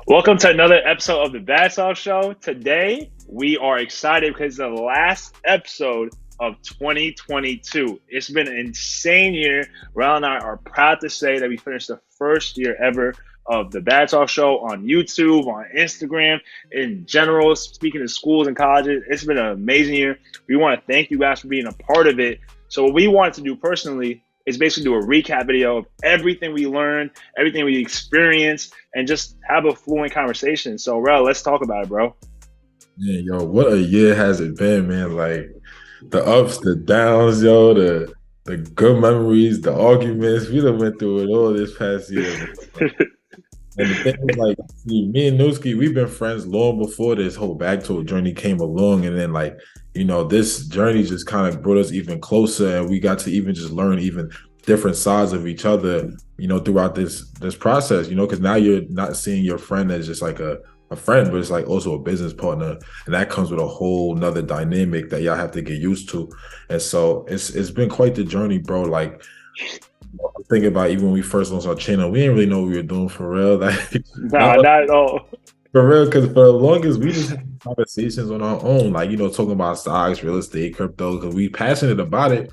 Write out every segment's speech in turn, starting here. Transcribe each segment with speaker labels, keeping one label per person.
Speaker 1: Welcome to another episode of the Bad Talk Show. Today, we are excited because it's the last episode of 2022. It's been an insane year. Ral and I are proud to say that we finished the first year ever of the Bad Talk Show on YouTube, on Instagram, in general, speaking to schools and colleges. It's been an amazing year. We want to thank you guys for being a part of it. So what we wanted to do personally is basically do a recap video of everything we learned, everything we experienced, and just have a fluent conversation. So, Rel, let's talk about it, bro.
Speaker 2: Yeah, yo, what a year has it been, man? Like the ups, the downs, yo, the good memories, the arguments. We done went through it all this past year. And the thing is, like, see, me and Newski, we've been friends long before this whole back to it journey came along. And then, like, this journey just kind of brought us even closer, and we got to even just learn even different sides of each other, throughout this process, because now you're not seeing your friend as just like a friend, but it's like also a business partner. And that comes with a whole nother dynamic that y'all have to get used to. And so it's been quite the journey, bro. Like, I'm thinking about even when we first launched our channel, we didn't really know what we were doing for real. Like,
Speaker 1: Nah, not at all.
Speaker 2: For real, because for the longest, we just had conversations on our own, like, talking about stocks, real estate, crypto, because we passionate about it,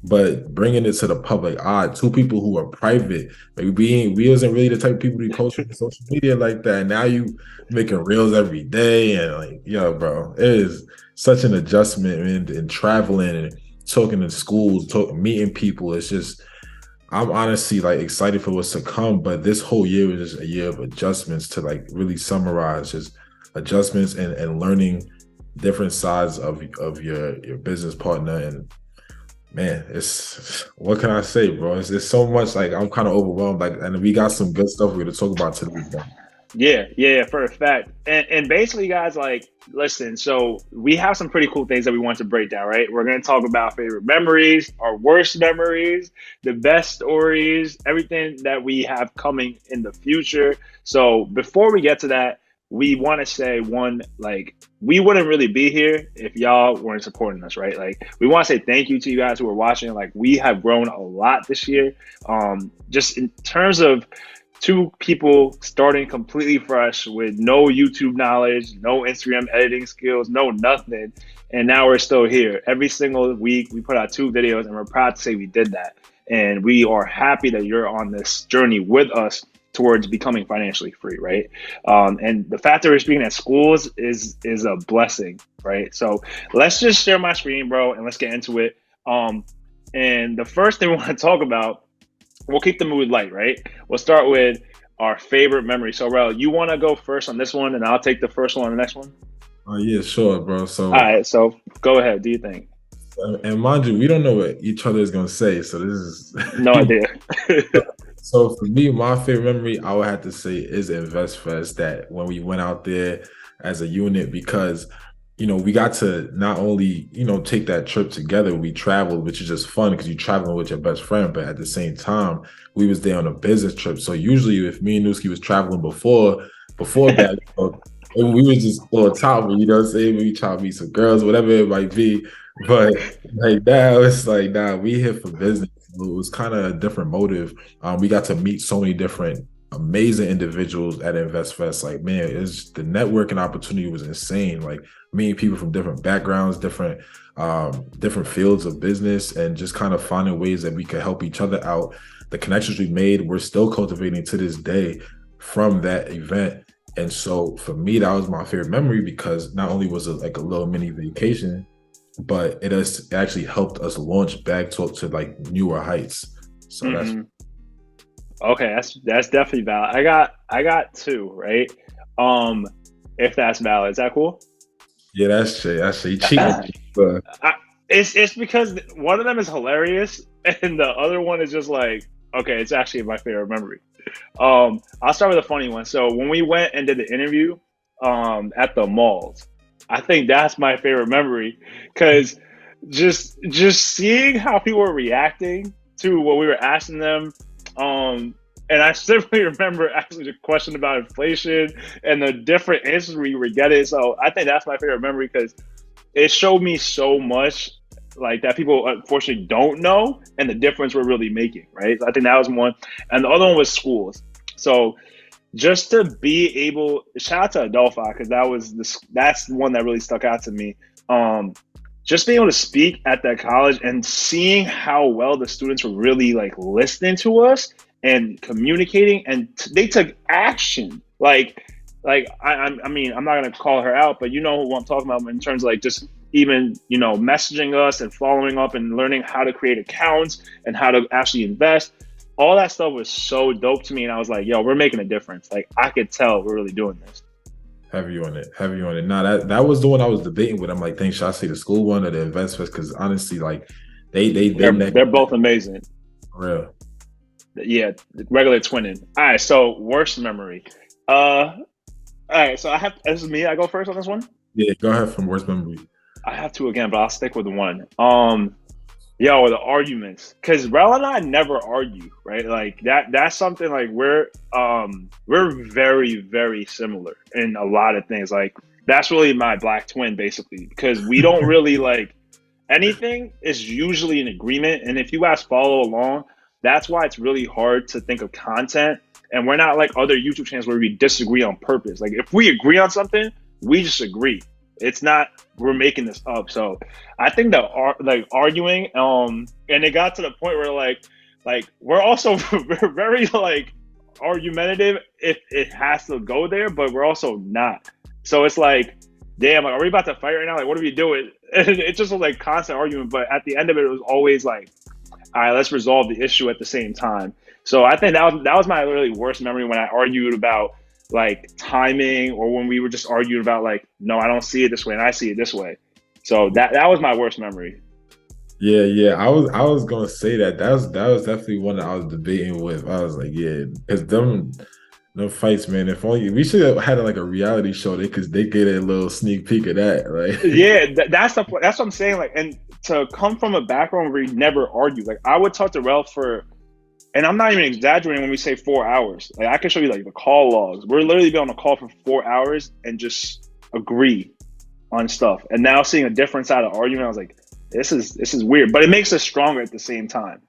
Speaker 2: but bringing it to the public eye, two people who are private, like we wasn't really the type of people to be posting on social media like that. Now you making reels every day, and like, yo, bro, it is such an adjustment, man, and traveling and talking in schools, meeting people. It's just, I'm honestly like excited for what's to come, but this whole year was just a year of adjustments to like really summarize just adjustments and learning different sides of your business partner. And man, it's, what can I say, bro? It's so much, like, I'm kind of overwhelmed. Like, and we got some good stuff we're gonna talk about today, bro.
Speaker 1: Yeah, for a fact. And basically, guys, like, listen, so we have some pretty cool things that we want to break down, right? We're going to talk about favorite memories, our worst memories, the best stories, everything that we have coming in the future. So before we get to that, we want to say one, like, we wouldn't really be here if y'all weren't supporting us, right? Like, we want to say thank you to you guys who are watching. Like, we have grown a lot this year. Just in terms of two people starting completely fresh with no YouTube knowledge, no Instagram editing skills, no nothing. And now we're still here. Every single week we put out 2 videos, and we're proud to say we did that. And we are happy that you're on this journey with us towards becoming financially free, right? And the fact that we're speaking at schools is a blessing, right? So let's just share my screen, bro, and let's get into it. And the first thing we want to talk about, we'll keep the mood light, right? We'll start with our favorite memory. So, Rel, you want to go first on this one, and I'll take the first one on the next one?
Speaker 2: Oh, yeah, sure, bro. So,
Speaker 1: all right, so go ahead. Do you think?
Speaker 2: And mind you, we don't know what each other is going to say. So this is
Speaker 1: no idea.
Speaker 2: So for me, my favorite memory, I would have to say, is InvestFest, that when we went out there as a unit, because we got to not only, take that trip together, we traveled, which is just fun because you're traveling with your best friend, but at the same time, we was there on a business trip. So usually if me and Newski was traveling before that, and we was just on top of it, what I'm saying? We try to meet some girls, whatever it might be. But like now, it's like, nah, we here for business. It was kind of a different motive. We got to meet so many different amazing individuals at InvestFest. Like, man, it's the networking opportunity was insane. Like, meeting people from different backgrounds, different fields of business, and just kind of finding ways that we could help each other out. The connections we made, we're still cultivating to this day from that event. And so for me, that was my favorite memory, because not only was it like a little mini vacation, but it has actually helped us launch Bag Talk to like newer heights. So that's
Speaker 1: okay. That's definitely valid. I got 2, right? If that's valid, is that cool?
Speaker 2: Yeah, that's shit. You cheating.
Speaker 1: It's because one of them is hilarious, and the other one is just like, okay, it's actually my favorite memory. I'll start with a funny one. So when we went and did the interview at the malls, I think that's my favorite memory, because just seeing how people were reacting to what we were asking them. And I simply remember asking the question about inflation and the different answers we were getting. So I think that's my favorite memory, because it showed me so much, like, that people unfortunately don't know, and the difference we're really making, right? So I think that was one. And the other one was schools. So just to be able, shout out to Adolphi, because that's the one that really stuck out to me. Um, just being able to speak at that college and seeing how well the students were really like listening to us and communicating, and they took action. I mean, I'm not gonna call her out, but you know who I'm talking about in terms of like just even messaging us and following up and learning how to create accounts and how to actually invest. All that stuff was so dope to me, and I was like, "Yo, we're making a difference." Like I could tell we're really doing this.
Speaker 2: Heavy on it, heavy on it. Nah, that was the one I was debating with. I'm like, think should I say the school one or the Invest Fest? Because honestly, like they
Speaker 1: They're both amazing.
Speaker 2: for real.
Speaker 1: Yeah, regular twinning. All right, so worst memory. All right, so this is me. I go first on this one.
Speaker 2: Yeah, go ahead from worst memory.
Speaker 1: I have two again, but I'll stick with one. Yo, the arguments, because Rel and I never argue, right? Like that's something like we're very, very similar in a lot of things. Like that's really my black twin, basically, because we don't really like anything is usually an agreement. And if you guys follow along, that's why it's really hard to think of content. And we're not like other YouTube channels where we disagree on purpose. Like if we agree on something, we just agree. It's not we're making this up. So I think that like arguing, and it got to the point where like we're also very like argumentative if it has to go there, but we're also not. So it's like, damn, like, are we about to fight right now? Like, what are we doing? And it just was like constant argument. But at the end of it, it was always like, all right, let's resolve the issue at the same time. So I think that was my really worst memory when I argued about like timing, or when we were just arguing about like, no, I don't see it this way and I see it this way. So that was my worst memory.
Speaker 2: Yeah. I was gonna say that was definitely one that I was debating with. I was like, yeah, because them fights, man. If only we should have had like a reality show, they get a little sneak peek of that, right?
Speaker 1: Yeah, that's what I'm saying. Like, and to come from a background where we never argue, like I would talk to Ralph for, and I'm not even exaggerating when we say 4 hours. Like I can show you like the call logs. We're literally be on a call for 4 hours and just agree on stuff. And now seeing a different side of argument, I was like, this is weird, but it makes us stronger at the same time.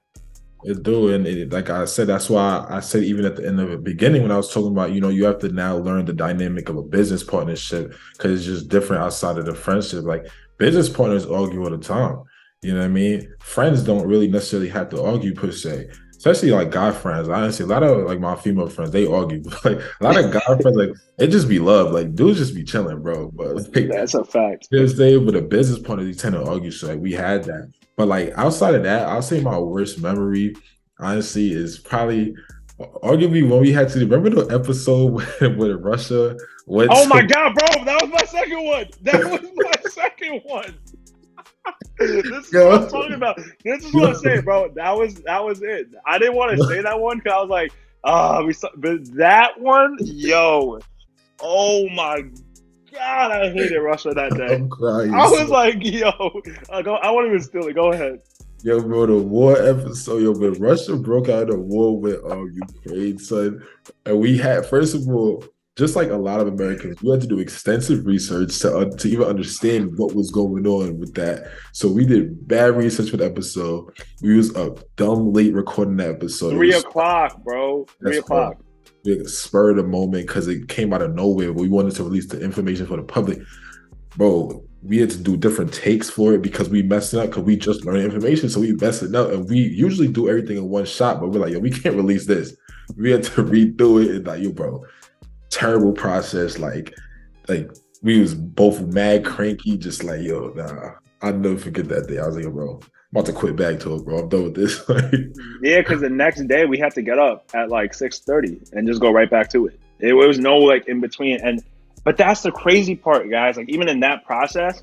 Speaker 2: It do, and like I said, that's why I said even at the end of the beginning when I was talking about, you have to now learn the dynamic of a business partnership because it's just different outside of the friendship. Like business partners argue all the time. You know what I mean? Friends don't really necessarily have to argue per se, especially like guy friends. Honestly, a lot of like my female friends, they argue. Like a lot of guy friends, like it just be love. Like dudes just be chilling, bro. But like,
Speaker 1: That's a fact.
Speaker 2: just say with a business partner, they tend to argue. So like we had that. But like outside of that, I'll say my worst memory, honestly, is probably arguably when we had to remember the episode with Russia.
Speaker 1: Oh my God, bro, that was my second one. That was my second one. This is what I'm talking about. This is what I'm saying, bro. That was it. I didn't want to say that one because I was like, but that one, yo, oh my God, I hated Russia that day.
Speaker 2: I'm crying.
Speaker 1: I was like, yo, I won't even steal it. Go ahead.
Speaker 2: Yo, bro, the war episode, yo, when Russia broke out a war with Ukraine, son, and we had, first of all, just like a lot of Americans, we had to do extensive research to even understand what was going on with that. So we did bad research for the episode. We was up dumb late recording that episode.
Speaker 1: 3:00, bro. 3:00.
Speaker 2: Spur of the moment because it came out of nowhere. But we wanted to release the information for the public. Bro, we had to do different takes for it because we messed it up because we just learned information. So we messed it up. And we usually do everything in one shot, but we're like, yo, we can't release this. We had to redo it. And like, yo, bro, terrible process. Like we was both mad cranky, just like, yo, nah. I'll never forget that day. I was like, yo, bro, I'm about to quit back to it, bro. I'm done with this.
Speaker 1: Yeah, because the next day we had to get up at like 6:30 and just go right back to it. It was no like in between. But that's the crazy part, guys. Like even in that process,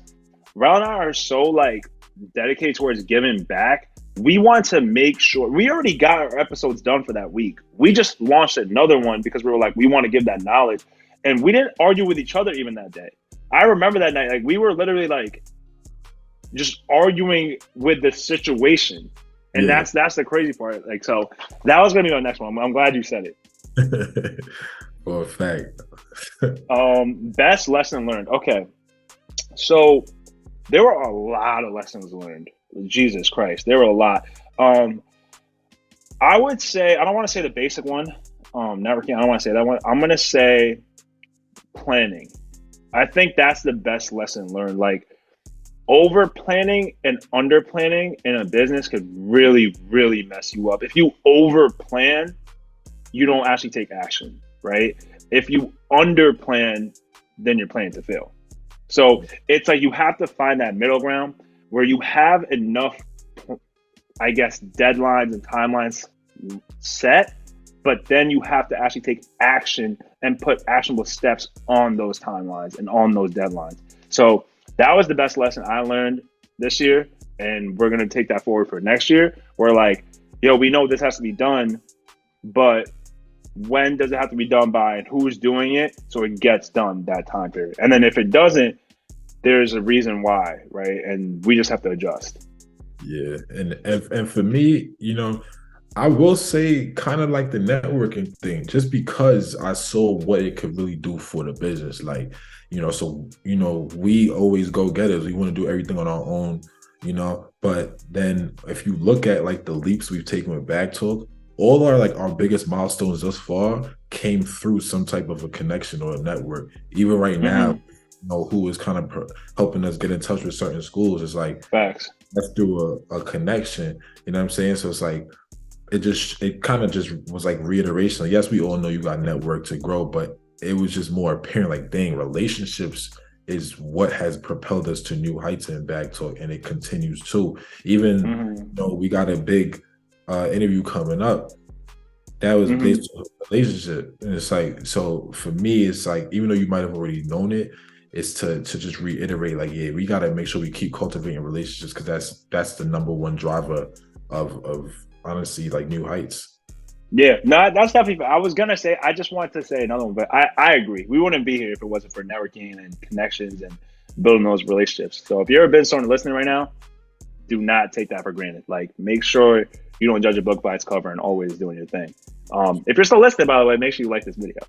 Speaker 1: Ral and I are so like dedicated towards giving back. We want to make sure we already got our episodes done for that week. We just launched another one because we were like, we want to give that knowledge. And we didn't argue with each other even that day. I remember that night, like we were literally like just arguing with the situation. And that's the crazy part. Like, so that was gonna be our next one. I'm glad you said
Speaker 2: it. For a fact.
Speaker 1: Best lesson learned. Okay. So there were a lot of lessons learned. Jesus Christ. There were a lot. I would say, I don't want to say the basic one. networking. I don't want to say that one. I'm gonna say planning. I think that's the best lesson learned. Like over planning and under planning in a business could really, really mess you up. If you over plan, you don't actually take action, right? If you under plan, then you're planning to fail. So it's like you have to find that middle ground where you have enough, I guess, deadlines and timelines set, but then you have to actually take action and put actionable steps on those timelines and on those deadlines. So that was the best lesson I learned this year. And we're going to take that forward for next year. We're like, yo, we know this has to be done, but when does it have to be done by and who's doing it so it gets done that time period? And then if it doesn't, there's a reason why, right? And we just have to adjust.
Speaker 2: Yeah, and for me, you know, I will say kind of like the networking thing, just because I saw what it could really do for the business. Like, you know, so, you know, we always go getters. We want to do everything on our own, you know, but then if you look at like the leaps we've taken with Bag Talk, all our biggest milestones thus far came through some type of a connection or a network. Even right now, you know, who is kind of helping us get in touch with certain schools. It's like,
Speaker 1: facts.
Speaker 2: That's through a connection, you know what I'm saying? So it's like, it kind of just was like reiteration. Like, yes, we all know you got network to grow, but it was just more apparent, like, dang, relationships is what has propelled us to new heights in Bag Talk, and it continues to. Even you know, we got a big interview coming up that was based on a relationship, and it's like, so for me, it's like, even though you might have already known it, it's to just reiterate, like, yeah, we got to make sure we keep cultivating relationships, because that's the number one driver of honestly, like, new heights.
Speaker 1: Yeah, no, that's definitely. I was gonna say, I just wanted to say another one, but I agree. We wouldn't be here if it wasn't for networking and connections and building those relationships. So if you're a business owner listening right now, do not take that for granted. Like, make sure you don't judge a book by its cover and always doing your thing. If you're still listening, by the way, make sure you like this video.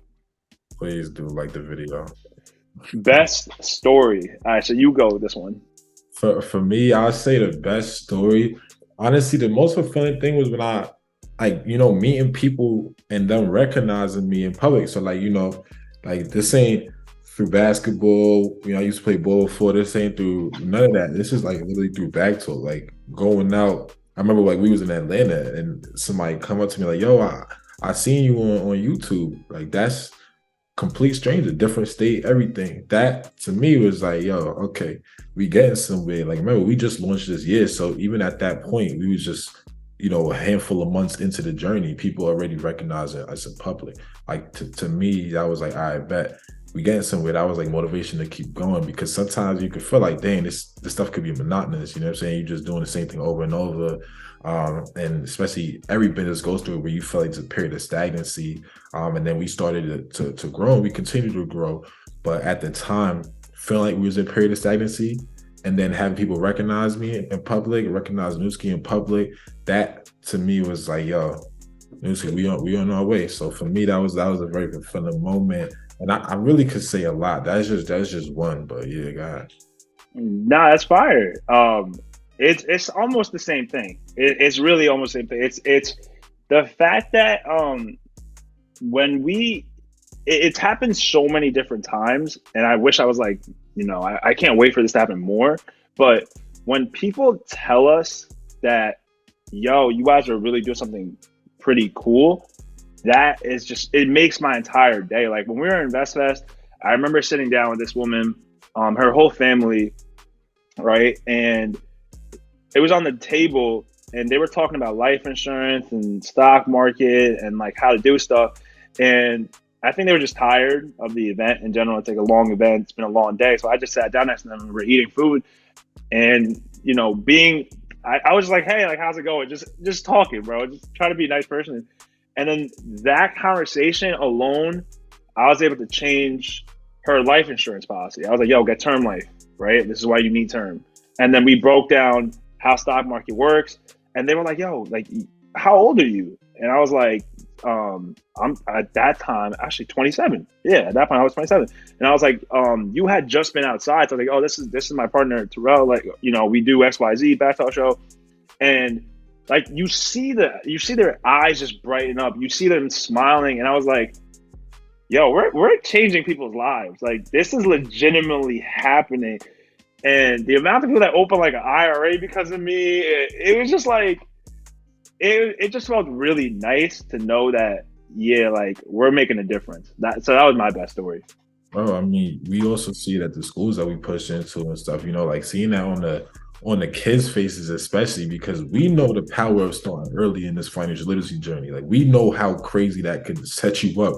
Speaker 2: Please do like the video.
Speaker 1: Best story. All right, so you go with this one.
Speaker 2: For me, I'd say the best story. Honestly, the most fulfilling thing was when I, like, you know, meeting people and them recognizing me in public. So, like, you know, like, this ain't through basketball. You know, I used to play ball before. This ain't through none of that. This is like literally through Bag Talk. Like, going out. I remember, like, we was in Atlanta and somebody come up to me like, yo, I seen you on YouTube. Like, that's complete stranger, different state, everything. That to me was like, yo, okay, we getting somewhere. Like, remember, we just launched this year. So even at that point, we was just, you know, a handful of months into the journey, people already recognize it as a public. Like, to me, I was like, I bet we getting somewhere. That was like motivation to keep going, because sometimes you could feel like, dang, this stuff could be monotonous. You know what I'm saying? You're just doing the same thing over and over. And especially every business goes through it where you feel like it's a period of stagnancy. And then we started to grow, and we continue to grow. But at the time, feeling like we was in a period of stagnancy, and then having people recognize me in public, recognize Newski in public, that to me was like, yo, Newski, we on our way. So for me, that was a very fulfilling moment. And I really could say a lot. That's just one, but yeah, God.
Speaker 1: Nah, that's fire. It's almost the same thing. It's really almost the same thing. It's the fact that when it's happened so many different times, and I wish I was like, you know, I can't wait for this to happen more. But when people tell us that, yo, you guys are really doing something pretty cool, that is just, it makes my entire day. Like, when we were in InvestFest, I remember sitting down with this woman, her whole family, right? And it was on the table, and they were talking about life insurance and stock market and like how to do stuff. And I think they were just tired of the event in general. It's like a long event. It's been a long day. So I just sat down next to them and we're eating food. And, you know, I was like, hey, like, how's it going? Just talking, bro. Just try to be a nice person. And then that conversation alone, I was able to change her life insurance policy. I was like, yo, get term life, right? This is why you need term. And then we broke down how stock market works. And they were like, yo, like, how old are you? And I was like, I'm at that time actually 27. Yeah, at that point I was 27. And I was like, you had just been outside. So I was like, oh, this is my partner Terrell. Like, you know, we do XYZ Backtalk show. And like you see their eyes just brighten up. You see them smiling, and I was like, yo, we're changing people's lives. Like this is legitimately happening. And the amount of people that open like an IRA because of me, it was just like it just felt really nice to know that, yeah, like we're making a difference. So that was my best story.
Speaker 2: Bro, I mean, we also see that the schools that we push into and stuff, you know, like seeing that on the kids' faces, especially because we know the power of starting early in this financial literacy journey. Like we know how crazy that could set you up.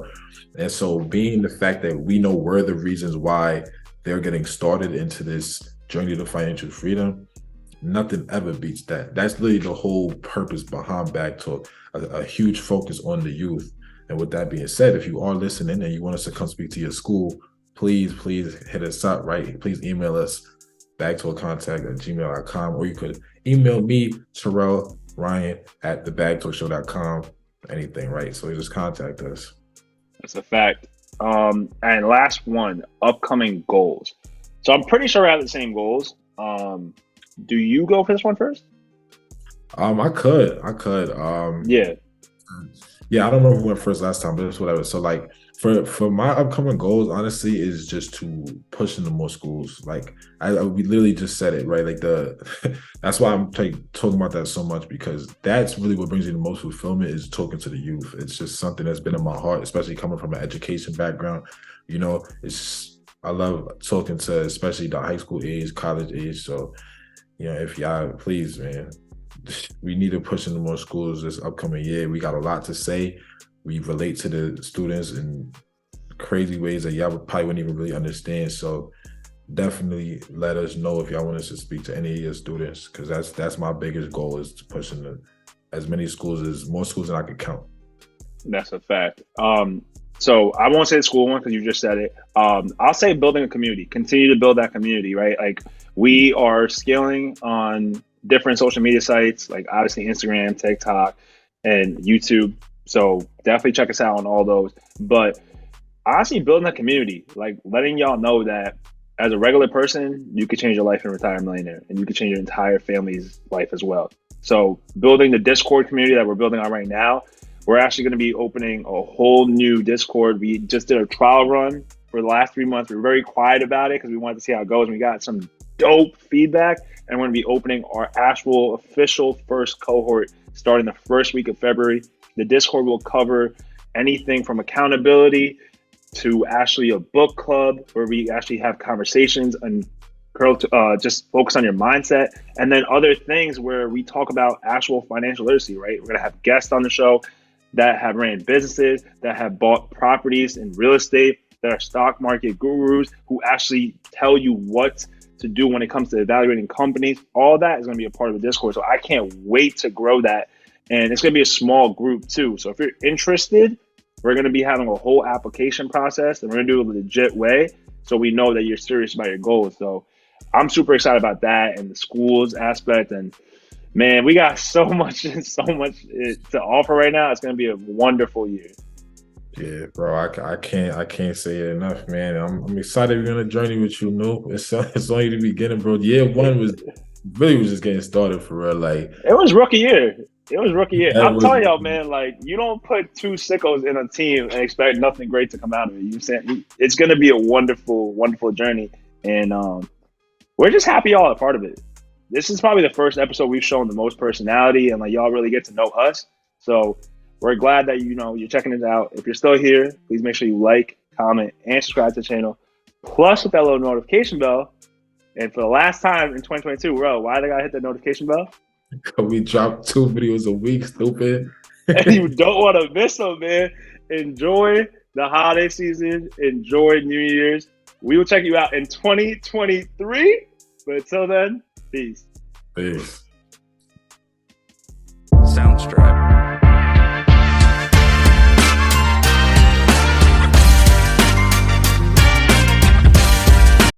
Speaker 2: And so being the fact that we know we're the reasons why they're getting started into this journey to financial freedom, nothing ever beats that. That's literally the whole purpose behind Bag Talk, a huge focus on the youth. And with that being said, if you are listening and you want us to come speak to your school, please hit us up, right? Please email us, bagtalkcontact@gmail.com, or you could email me, Terrell Ryan at thebagtalkshow.com, anything, right? So you just contact us.
Speaker 1: That's a fact. And last one, upcoming goals. So I'm pretty sure I have the same goals. Do you go for this one first?
Speaker 2: I could.
Speaker 1: Yeah.
Speaker 2: Yeah, I don't know who went first last time, but it's whatever. So like for my upcoming goals, honestly, is just to push into more schools. Like we literally just said it, right? Like that's why I'm talking about that so much, because that's really what brings me the most fulfillment, is talking to the youth. It's just something that's been in my heart, especially coming from an education background. You know, I love talking to especially the high school age, college age. So, you know, if y'all please, man, we need to push into more schools this upcoming year. We got a lot to say. We relate to the students in crazy ways that y'all probably wouldn't even really understand. So definitely let us know if y'all want us to speak to any of your students, because that's my biggest goal, is to push into as many schools, more schools than I could count.
Speaker 1: That's a fact. So I won't say the school one because you just said it. I'll say building a community. Continue to build that community, right? Like we are scaling on different social media sites, like obviously Instagram, TikTok, and YouTube. So definitely check us out on all those. But honestly, building a community, like letting y'all know that as a regular person, you could change your life and retire a millionaire, and you could change your entire family's life as well. So building the Discord community that we're building on right now, we're actually going to be opening a whole new Discord. We just did a trial run for the last 3 months. We were very quiet about it because we wanted to see how it goes. And we got some dope feedback, and we're going to be opening our actual official first cohort starting the first week of February. The Discord will cover anything from accountability to actually a book club where we actually have conversations and just focus on your mindset, and then other things where we talk about actual financial literacy, right? We're going to have guests on the show that have ran businesses, that have bought properties in real estate, that are stock market gurus who actually tell you what to do when it comes to evaluating companies. All that is going to be a part of the Discord. So I can't wait to grow that. And it's going to be a small group too. So if you're interested, we're going to be having a whole application process, and we're going to do it a legit way, so we know that you're serious about your goals. So I'm super excited about that and the schools aspect. And man, we got so much to offer right now. It's going to be a wonderful year.
Speaker 2: Yeah, bro, I can't say it enough, man. I'm excited we're gonna journey with you, No. It's only the beginning, bro. Year one was just getting started for real. Like
Speaker 1: it was rookie year. I'm telling y'all, man, like you don't put two sickos in a team and expect nothing great to come out of it. You saying it's gonna be a wonderful, wonderful journey. And we're just happy y'all are part of it. This is probably the first episode we've shown the most personality, and like y'all really get to know us. So we're glad that you're checking it out. If you're still here, please make sure you like, comment, and subscribe to the channel. Plus with that little notification bell. And for the last time in 2022, bro, why they gotta hit that notification bell?
Speaker 2: We drop 2 videos a week, stupid.
Speaker 1: And you don't want to miss them, man. Enjoy the holiday season. Enjoy New Year's. We will check you out in 2023. But until then, peace.
Speaker 2: Peace.
Speaker 3: Soundstripe.